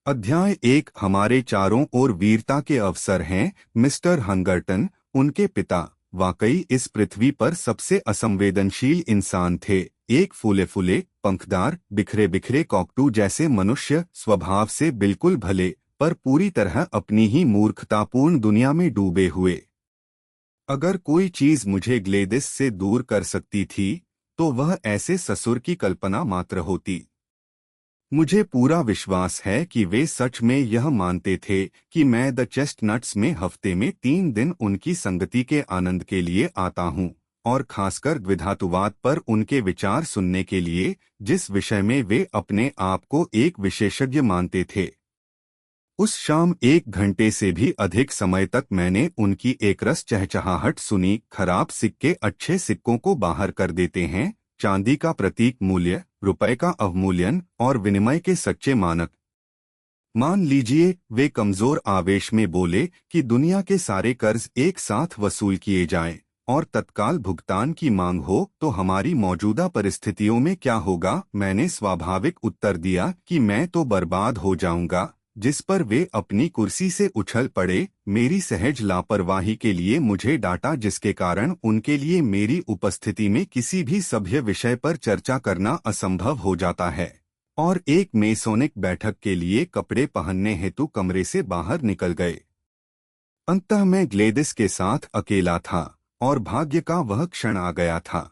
अध्याय 1। हमारे चारों ओर वीरता के अवसर हैं। मिस्टर हंगरटन, उनके पिता, वाकई इस पृथ्वी पर सबसे असंवेदनशील इंसान थे। एक फूले फूले, पंखदार, बिखरे बिखरे कॉकटू जैसे मनुष्य, स्वभाव से बिल्कुल भले, पर पूरी तरह अपनी ही मूर्खतापूर्ण दुनिया में डूबे हुए। अगर कोई चीज मुझे ग्लेडिस से दूर कर सकती थी, तो वह ऐसे ससुर की कल्पना मात्र होती। मुझे पूरा विश्वास है कि वे सच में यह मानते थे कि मैं द चेस्टनट्स में हफ्ते में 3 दिन उनकी संगति के आनंद के लिए आता हूँ, और खासकर द्विधातुवाद पर उनके विचार सुनने के लिए, जिस विषय में वे अपने आप को एक विशेषज्ञ मानते थे। उस शाम 1 घंटे से भी अधिक समय तक मैंने उनकी एकरस चहचहाहट सुनी। खराब सिक्के अच्छे सिक्कों को बाहर कर देते हैं, चांदी का प्रतीक मूल्य, रुपए का अवमूल्यन और विनिमय के सच्चे मानक। मान लीजिए, वे कमजोर आवेश में बोले कि दुनिया के सारे कर्ज एक साथ वसूल किए जाएं और तत्काल भुगतान की मांग हो, तो हमारी मौजूदा परिस्थितियों में क्या होगा। मैंने स्वाभाविक उत्तर दिया कि मैं तो बर्बाद हो जाऊंगा, जिस पर वे अपनी कुर्सी से उछल पड़े। मेरी सहज लापरवाही के लिए मुझे डांटा, जिसके कारण उनके लिए मेरी उपस्थिति में किसी भी सभ्य विषय पर चर्चा करना असंभव हो जाता है, और एक मेसोनिक बैठक के लिए कपड़े पहनने हेतु कमरे से बाहर निकल गए। अंततः मैं ग्लेडिस के साथ अकेला था, और भाग्य का वह क्षण आ गया था।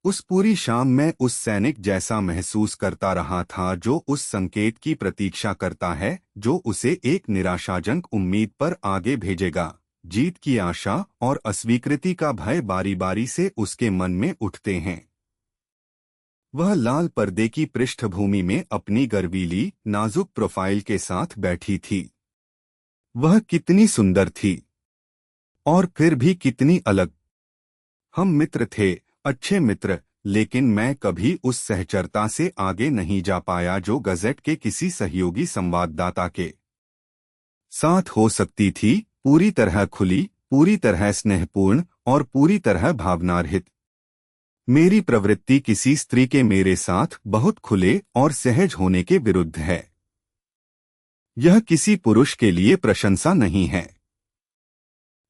उस पूरी शाम मैं उस सैनिक जैसा महसूस करता रहा था जो उस संकेत की प्रतीक्षा करता है जो उसे एक निराशाजनक उम्मीद पर आगे भेजेगा। जीत की आशा और अस्वीकृति का भय बारी बारी से उसके मन में उठते हैं। वह लाल पर्दे की पृष्ठभूमि में अपनी गर्वीली, नाजुक प्रोफाइल के साथ बैठी थी। वह कितनी सुंदर थी, और फिर भी कितनी अलग। हम मित्र थे, अच्छे मित्र, लेकिन मैं कभी उस सहचरता से आगे नहीं जा पाया जो गज़ेट के किसी सहयोगी संवाददाता के साथ हो सकती थी। पूरी तरह खुली, पूरी तरह स्नेहपूर्ण और पूरी तरह भावनारहित। मेरी प्रवृत्ति किसी स्त्री के मेरे साथ बहुत खुले और सहज होने के विरुद्ध है। यह किसी पुरुष के लिए प्रशंसा नहीं है।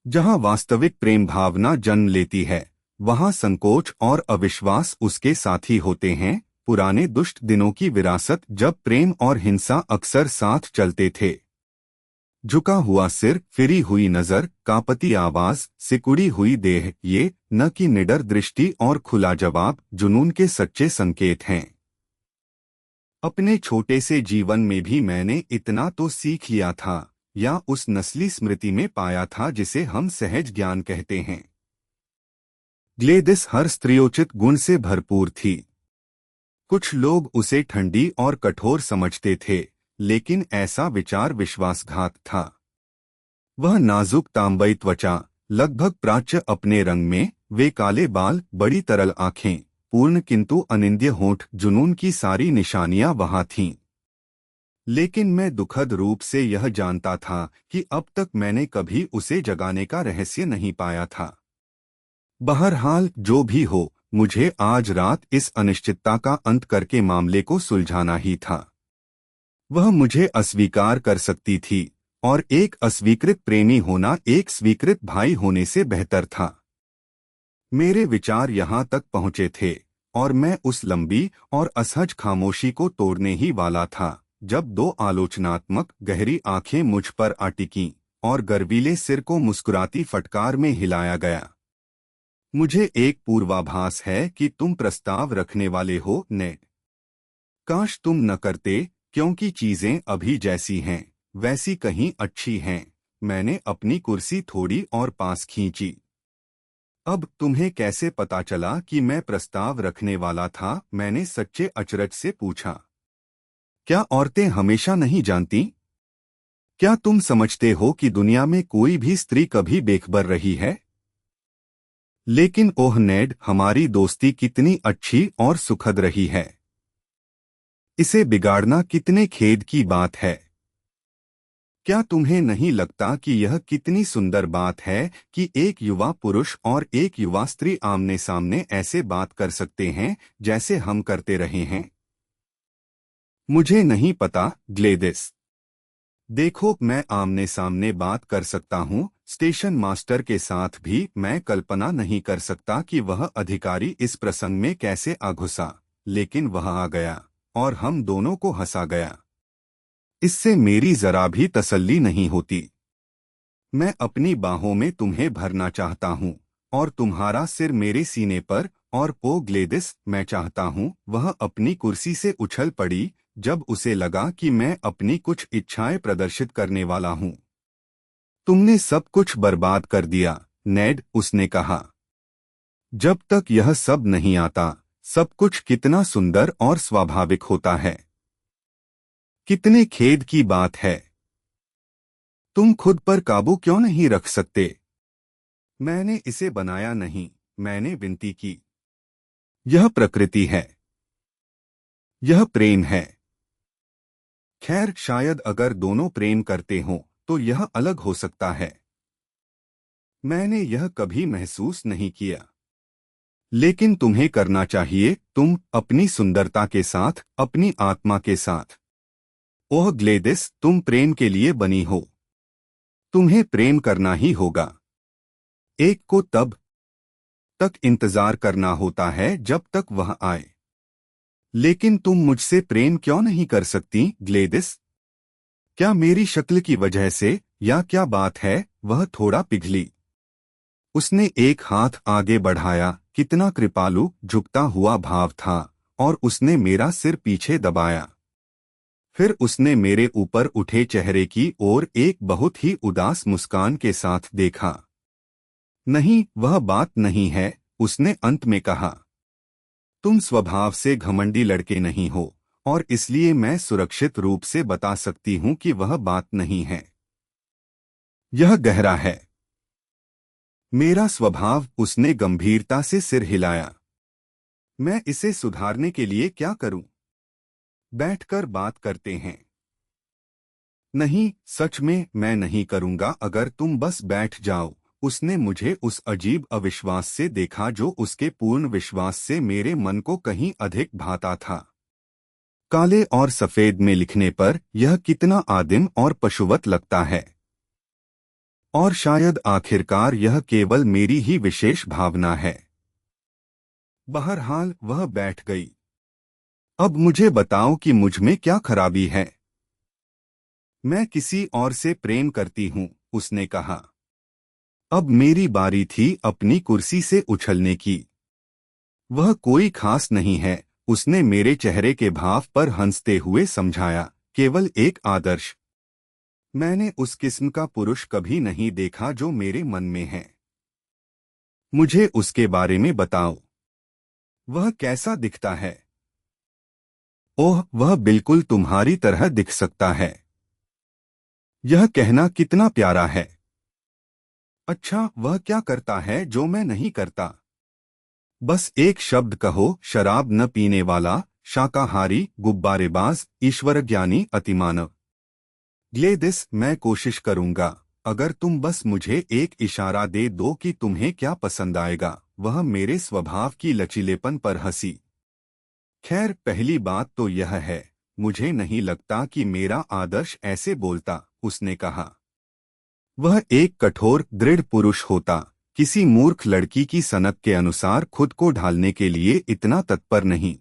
जहां वास्तविक प्रेम भावना जन्म लेती है, वहां संकोच और अविश्वास उसके साथी होते हैं। पुराने दुष्ट दिनों की विरासत, जब प्रेम और हिंसा अक्सर साथ चलते थे। झुका हुआ सिर, फिरी हुई नजर, कांपती आवाज, सिकुड़ी हुई देह, ये न कि निडर दृष्टि और खुला जवाब, जुनून के सच्चे संकेत हैं। अपने छोटे से जीवन में भी मैंने इतना तो सीख लिया था, या उस नस्ली स्मृति में पाया था जिसे हम सहज ज्ञान कहते हैं। ग्लेडिस हर स्त्रियोचित गुण से भरपूर थी। कुछ लोग उसे ठंडी और कठोर समझते थे, लेकिन ऐसा विचार विश्वासघात था। वह नाजुक तांबई त्वचा, लगभग प्राच्य अपने रंग में, वे काले बाल, बड़ी तरल आंखें, पूर्ण किंतु अनिंद्य होंठ, जुनून की सारी निशानियां वहां थीं। लेकिन मैं दुखद रूप से यह जानता था कि अब तक मैंने कभी उसे जगाने का रहस्य नहीं पाया था। बहरहाल, जो भी हो, मुझे आज रात इस अनिश्चितता का अंत करके मामले को सुलझाना ही था। वह मुझे अस्वीकार कर सकती थी, और एक अस्वीकृत प्रेमी होना एक स्वीकृत भाई होने से बेहतर था। मेरे विचार यहाँ तक पहुँचे थे, और मैं उस लंबी और असहज खामोशी को तोड़ने ही वाला था, जब दो आलोचनात्मक गहरी आंखें मुझ पर आ टिकीं, और गर्वीले सिर को मुस्कुराती फटकार में हिलाया गया। मुझे एक पूर्वाभास है कि तुम प्रस्ताव रखने वाले हो, नेड। काश तुम न करते, क्योंकि चीजें अभी जैसी हैं, वैसी कहीं अच्छी हैं। मैंने अपनी कुर्सी थोड़ी और पास खींची। अब तुम्हें कैसे पता चला कि मैं प्रस्ताव रखने वाला था? मैंने सच्चे अचरज से पूछा। क्या औरतें हमेशा नहीं जानती? क्या तुम समझते हो कि दुनिया में कोई भी स्त्री कभी बेखबर रही है? लेकिन ओह नेड, हमारी दोस्ती कितनी अच्छी और सुखद रही है। इसे बिगाड़ना कितने खेद की बात है। क्या तुम्हें नहीं लगता कि यह कितनी सुंदर बात है कि एक युवा पुरुष और एक युवा स्त्री आमने सामने ऐसे बात कर सकते हैं जैसे हम करते रहे हैं? मुझे नहीं पता, ग्लेडिस, देखो, मैं आमने सामने बात कर सकता हूँ, स्टेशन मास्टर के साथ भी मैं कल्पना नहीं कर सकता कि वह अधिकारी इस प्रसंग में कैसे आ घुसा, लेकिन वह आ गया और हम दोनों को हंसा गया। इससे मेरी जरा भी तसल्ली नहीं होती। मैं अपनी बाहों में तुम्हें भरना चाहता हूँ और तुम्हारा सिर मेरे सीने पर, और ओ ग्लेडिस, मैं चाहता हूँ। वह अपनी कुर्सी से उछल पड़ी जब उसे लगा कि मैं अपनी कुछ इच्छाएं प्रदर्शित करने वाला हूँ। तुमने सब कुछ बर्बाद कर दिया, नेड, उसने कहा। जब तक यह सब नहीं आता, सब कुछ कितना सुंदर और स्वाभाविक होता है। कितने खेद की बात है। तुम खुद पर काबू क्यों नहीं रख सकते? मैंने इसे बनाया नहीं, मैंने विनती की। यह प्रकृति है। यह प्रेम है। खैर, शायद अगर दोनों प्रेम करते हों तो यह अलग हो सकता है। मैंने यह कभी महसूस नहीं किया, लेकिन तुम्हें करना चाहिए, तुम अपनी सुंदरता के साथ, अपनी आत्मा के साथ। ओह ग्लेडिस, तुम प्रेम के लिए बनी हो। तुम्हें प्रेम करना ही होगा। एक को तब तक इंतजार करना होता है जब तक वह आए। लेकिन तुम मुझसे प्रेम क्यों नहीं कर सकती, ग्लेडिस? क्या मेरी शक्ल की वजह से, या क्या बात है? वह थोड़ा पिघली। उसने एक हाथ आगे बढ़ाया, कितना कृपालु, झुकता हुआ भाव था, और उसने मेरा सिर पीछे दबाया। फिर उसने मेरे ऊपर उठे चेहरे की ओर एक बहुत ही उदास मुस्कान के साथ देखा। नहीं, वह बात नहीं है, उसने अंत में कहा। तुम स्वभाव से घमंडी लड़के नहीं हो, और इसलिए मैं सुरक्षित रूप से बता सकती हूं कि वह बात नहीं है। यह गहरा है। मेरा स्वभाव, उसने गंभीरता से सिर हिलाया। मैं इसे सुधारने के लिए क्या करूं? बैठकर बात करते हैं। नहीं, सच में मैं नहीं करूंगा अगर तुम बस बैठ जाओ। उसने मुझे उस अजीब अविश्वास से देखा जो उसके पूर्ण विश्वास से मेरे मन को कहीं अधिक भाता था। काले और सफेद में लिखने पर यह कितना आदिम और पशुवत लगता है। और शायद आखिरकार यह केवल मेरी ही विशेष भावना है। बहरहाल वह बैठ गई। अब मुझे बताओ कि मुझ में क्या खराबी है। मैं किसी और से प्रेम करती हूँ, उसने कहा। अब मेरी बारी थी अपनी कुर्सी से उछलने की। वह कोई खास नहीं है, उसने मेरे चेहरे के भाव पर हंसते हुए समझाया, केवल एक आदर्श। मैंने उस किस्म का पुरुष कभी नहीं देखा जो मेरे मन में है। मुझे उसके बारे में बताओ। वह कैसा दिखता है? ओह, वह बिल्कुल तुम्हारी तरह दिख सकता है। यह कहना कितना प्यारा है। अच्छा, वह क्या करता है जो मैं नहीं करता? बस एक शब्द कहो, शराब न पीने वाला, शाकाहारी, गुब्बारेबाज, ईश्वरज्ञानी, अतिमानव। ग्लेडिस, मैं कोशिश करूंगा। अगर तुम बस मुझे एक इशारा दे दो कि तुम्हें क्या पसंद आएगा। वह मेरे स्वभाव की लचीलेपन पर हंसी। खैर, पहली बात तो यह है, मुझे नहीं लगता कि मेरा आदर्श ऐसे बोलता, उसने कहा। वह एक कठोर, दृढ़ पुरुष होता, किसी मूर्ख लड़की की सनक के अनुसार खुद को ढालने के लिए इतना तत्पर नहीं।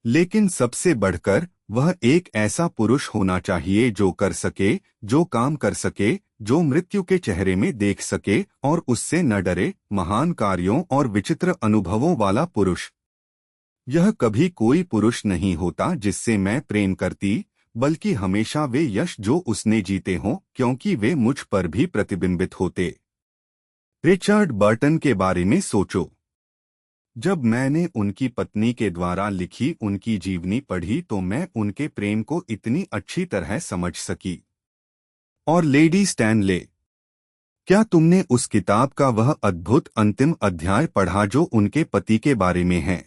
लेकिन सबसे बढ़कर वह एक ऐसा पुरुष होना चाहिए जो कर सके, जो काम कर सके, जो मृत्यु के चेहरे में देख सके और उससे न डरे, महान कार्यों और विचित्र अनुभवों वाला पुरुष। यह कभी कोई पुरुष नहीं होता जिससे मैं प्रेम करती, बल्कि हमेशा वे यश जो उसने जीते हों, क्योंकि वे मुझ पर भी प्रतिबिंबित होते। रिचर्ड बर्टन के बारे में सोचो। जब मैंने उनकी पत्नी के द्वारा लिखी उनकी जीवनी पढ़ी तो मैं उनके प्रेम को इतनी अच्छी तरह समझ सकी। और लेडी स्टैनले, क्या तुमने उस किताब का वह अद्भुत अंतिम अध्याय पढ़ा जो उनके पति के बारे में है?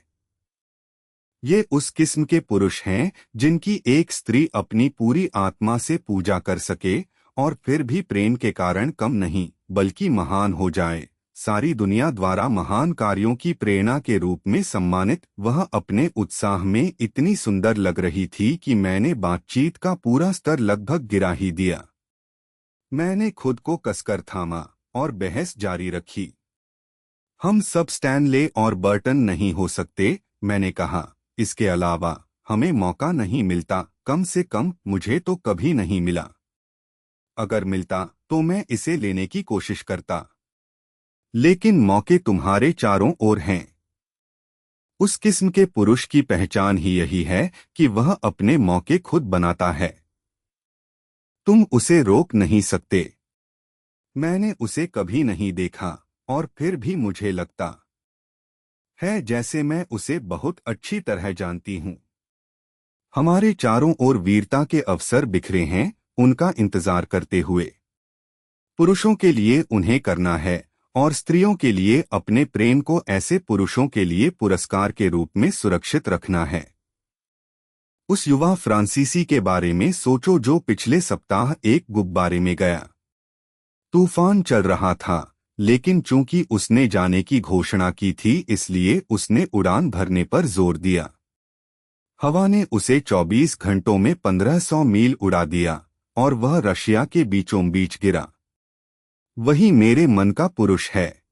ये उस किस्म के पुरुष हैं जिनकी एक स्त्री अपनी पूरी आत्मा से पूजा कर सके और फिर भी प्रेम के कारण कम नहीं, बल्कि महान हो जाए। सारी दुनिया द्वारा महान कार्यों की प्रेरणा के रूप में सम्मानित, वह अपने उत्साह में इतनी सुंदर लग रही थी कि मैंने बातचीत का पूरा स्तर लगभग गिरा ही दिया। मैंने खुद को कसकर थामा और बहस जारी रखी। हम सब स्टैनले और बर्टन नहीं हो सकते, मैंने कहा। इसके अलावा हमें मौका नहीं मिलता, कम से कम मुझे तो कभी नहीं मिला। अगर मिलता तो मैं इसे लेने की कोशिश करता। लेकिन मौके तुम्हारे चारों ओर हैं। उस किस्म के पुरुष की पहचान ही यही है कि वह अपने मौके खुद बनाता है। तुम उसे रोक नहीं सकते। मैंने उसे कभी नहीं देखा और फिर भी मुझे लगता है जैसे मैं उसे बहुत अच्छी तरह जानती हूँ। हमारे चारों ओर वीरता के अवसर बिखरे हैं, उनका इंतजार करते हुए। पुरुषों के लिए उन्हें करना है और स्त्रियों के लिए अपने प्रेम को ऐसे पुरुषों के लिए पुरस्कार के रूप में सुरक्षित रखना है। उस युवा फ्रांसीसी के बारे में सोचो जो पिछले सप्ताह एक गुब्बारे में गया। तूफान चल रहा था, लेकिन चूंकि उसने जाने की घोषणा की थी इसलिए उसने उड़ान भरने पर जोर दिया। हवा ने उसे 24 घंटों में 1500 मील उड़ा दिया और वह रशिया के बीचों बीच गिरा। वही मेरे मन का पुरुष है।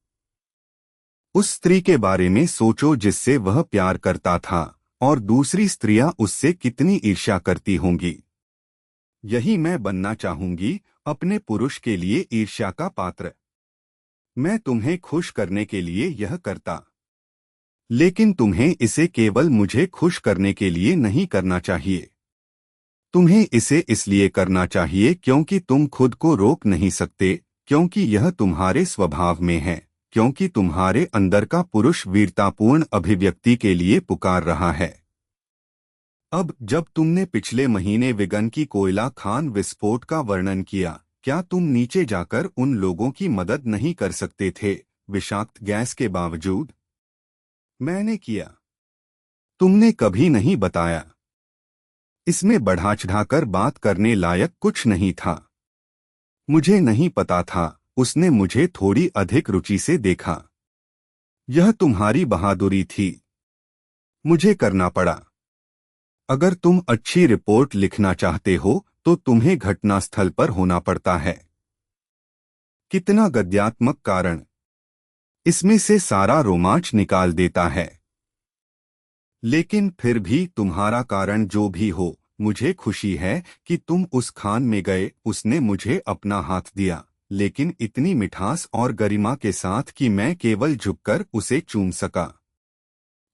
उस स्त्री के बारे में सोचो जिससे वह प्यार करता था और दूसरी स्त्रियां उससे कितनी ईर्ष्या करती होंगी। यही मैं बनना चाहूंगी, अपने पुरुष के लिए ईर्ष्या का पात्र। मैं तुम्हें खुश करने के लिए यह करता, लेकिन तुम्हें इसे केवल मुझे खुश करने के लिए नहीं करना चाहिए। तुम्हें इसे इसलिए करना चाहिए क्योंकि तुम खुद को रोक नहीं सकते, क्योंकि यह तुम्हारे स्वभाव में है, क्योंकि तुम्हारे अंदर का पुरुष वीरतापूर्ण अभिव्यक्ति के लिए पुकार रहा है। अब जब तुमने पिछले महीने विगन की कोयला खान विस्फोट का वर्णन किया, क्या तुम नीचे जाकर उन लोगों की मदद नहीं कर सकते थे, विषाक्त गैस के बावजूद? मैंने किया। तुमने कभी नहीं बताया। इसमें बढ़ा चढ़ाकर बात करने लायक कुछ नहीं था। मुझे नहीं पता था, उसने मुझे थोड़ी अधिक रुचि से देखा। यह तुम्हारी बहादुरी थी। मुझे करना पड़ा। अगर तुम अच्छी रिपोर्ट लिखना चाहते हो तो तुम्हें घटनास्थल पर होना पड़ता है। कितना गद्यात्मक कारण! इसमें से सारा रोमांच निकाल देता है। लेकिन फिर भी तुम्हारा कारण जो भी हो, मुझे खुशी है कि तुम उस खान में गए। उसने मुझे अपना हाथ दिया, लेकिन इतनी मिठास और गरिमा के साथ कि मैं केवल झुककर उसे चूम सका।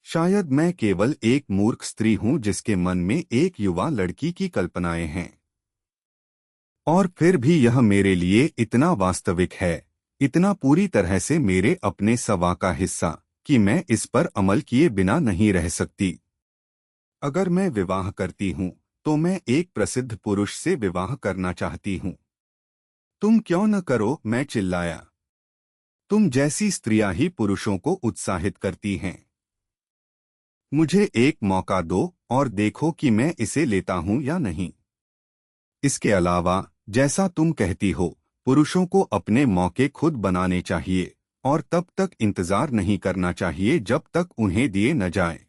शायद मैं केवल एक मूर्ख स्त्री हूं जिसके मन में एक युवा लड़की की कल्पनाएं हैं। और फिर भी यह मेरे लिए इतना वास्तविक है, इतना पूरी तरह से मेरे अपने स्वभाव का हिस्सा, कि मैं इस पर अमल किए बिना नहीं रह सकती। अगर मैं विवाह करती हूँ तो मैं एक प्रसिद्ध पुरुष से विवाह करना चाहती हूँ। तुम क्यों न करो, मैं चिल्लाया। तुम जैसी स्त्रियां ही पुरुषों को उत्साहित करती हैं। मुझे एक मौका दो और देखो कि मैं इसे लेता हूँ या नहीं। इसके अलावा, जैसा तुम कहती हो, पुरुषों को अपने मौके खुद बनाने चाहिए और तब तक इंतजार नहीं करना चाहिए जब तक उन्हें दिए न जाए।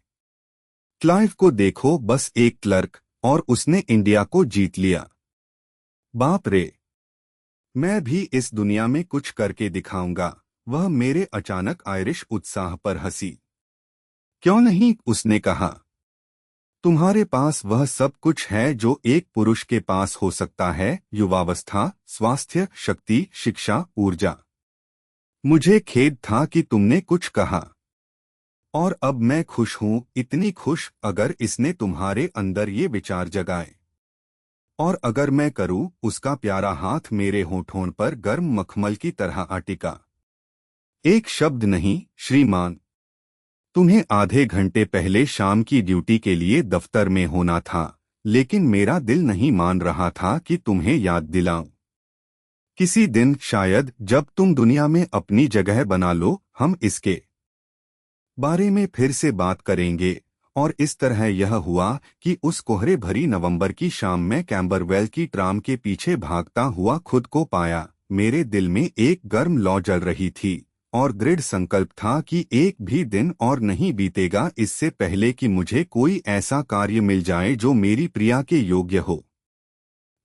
क्लाइव को देखो, बस एक क्लर्क, और उसने इंडिया को जीत लिया। बाप रे! मैं भी इस दुनिया में कुछ करके दिखाऊंगा। वह मेरे अचानक आयरिश उत्साह पर हंसी। क्यों नहीं, उसने कहा। तुम्हारे पास वह सब कुछ है जो एक पुरुष के पास हो सकता है, युवावस्था, स्वास्थ्य, शक्ति, शिक्षा, ऊर्जा। मुझे खेद था कि तुमने कुछ कहा। और अब मैं खुश हूं, इतनी खुश, अगर इसने तुम्हारे अंदर ये विचार जगाए। और अगर मैं करूं, उसका प्यारा हाथ मेरे होठों पर गर्म मखमल की तरह अटिका। एक शब्द नहीं, श्रीमान। तुम्हें आधे घंटे पहले शाम की ड्यूटी के लिए दफ्तर में होना था, लेकिन मेरा दिल नहीं मान रहा था कि तुम्हें याद दिलाऊं। किसी दिन शायद, जब तुम दुनिया में अपनी जगह बना लो, हम इसके बारे में फिर से बात करेंगे। और इस तरह यह हुआ कि उस कोहरे भरी नवंबर की शाम में कैम्बरवेल की ट्राम के पीछे भागता हुआ खुद को पाया। मेरे दिल में एक गर्म लौ जल रही थी और दृढ़ संकल्प था कि एक भी दिन और नहीं बीतेगा इससे पहले कि मुझे कोई ऐसा कार्य मिल जाए जो मेरी प्रिया के योग्य हो।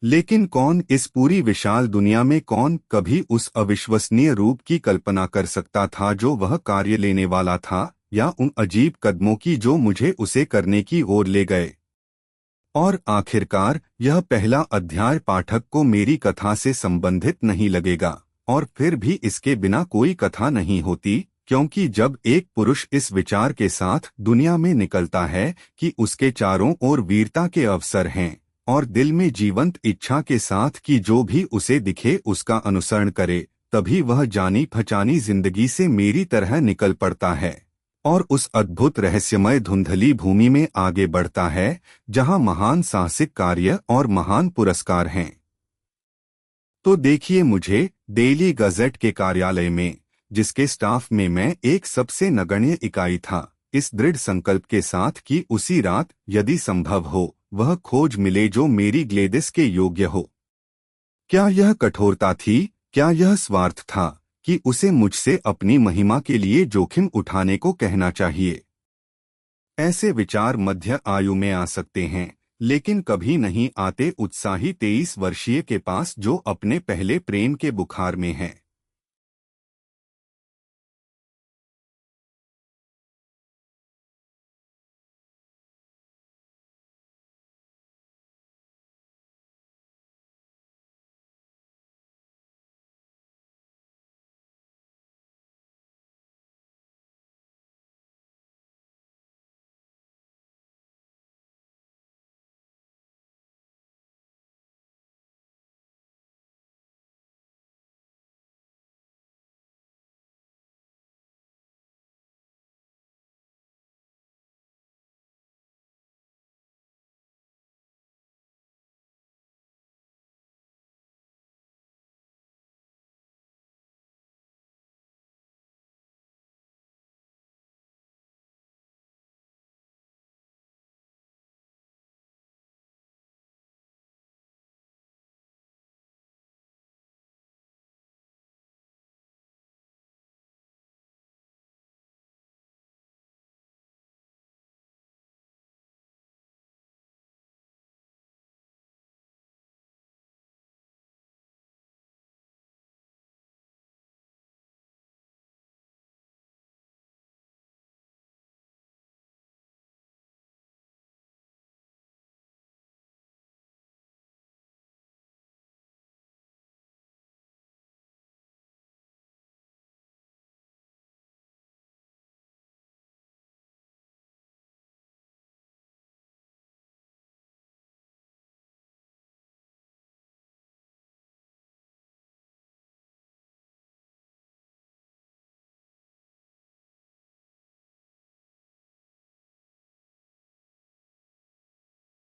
लेकिन कौन इस पूरी विशाल दुनिया में कौन कभी उस अविश्वसनीय रूप की कल्पना कर सकता था जो वह कार्य लेने वाला था, या उन अजीब कदमों की जो मुझे उसे करने की ओर ले गए। और आखिरकार यह पहला अध्याय पाठक को मेरी कथा से संबंधित नहीं लगेगा, और फिर भी इसके बिना कोई कथा नहीं होती, क्योंकि जब एक पुरुष इस विचार के साथ दुनिया में निकलता है कि उसके चारों ओर वीरता के अवसर हैं, और दिल में जीवंत इच्छा के साथ कि जो भी उसे दिखे उसका अनुसरण करे, तभी वह जानी पहचानी जिंदगी से मेरी तरह निकल पड़ता है और उस अद्भुत रहस्यमय धुंधली भूमि में आगे बढ़ता है जहां महान साहसिक कार्य और महान पुरस्कार हैं। तो देखिए मुझे डेली गज़ेट के कार्यालय में, जिसके स्टाफ में मैं एक सबसे नगण्य इकाई था, इस दृढ़ संकल्प के साथ कि उसी रात यदि संभव हो वह खोज मिले जो मेरी ग्लेडिस के योग्य हो। क्या यह कठोरता थी, क्या यह स्वार्थ था कि उसे मुझसे अपनी महिमा के लिए जोखिम उठाने को कहना चाहिए? ऐसे विचार मध्य आयु में आ सकते हैं, लेकिन कभी नहीं आते उत्साही 23 वर्षीय के पास जो अपने पहले प्रेम के बुखार में है।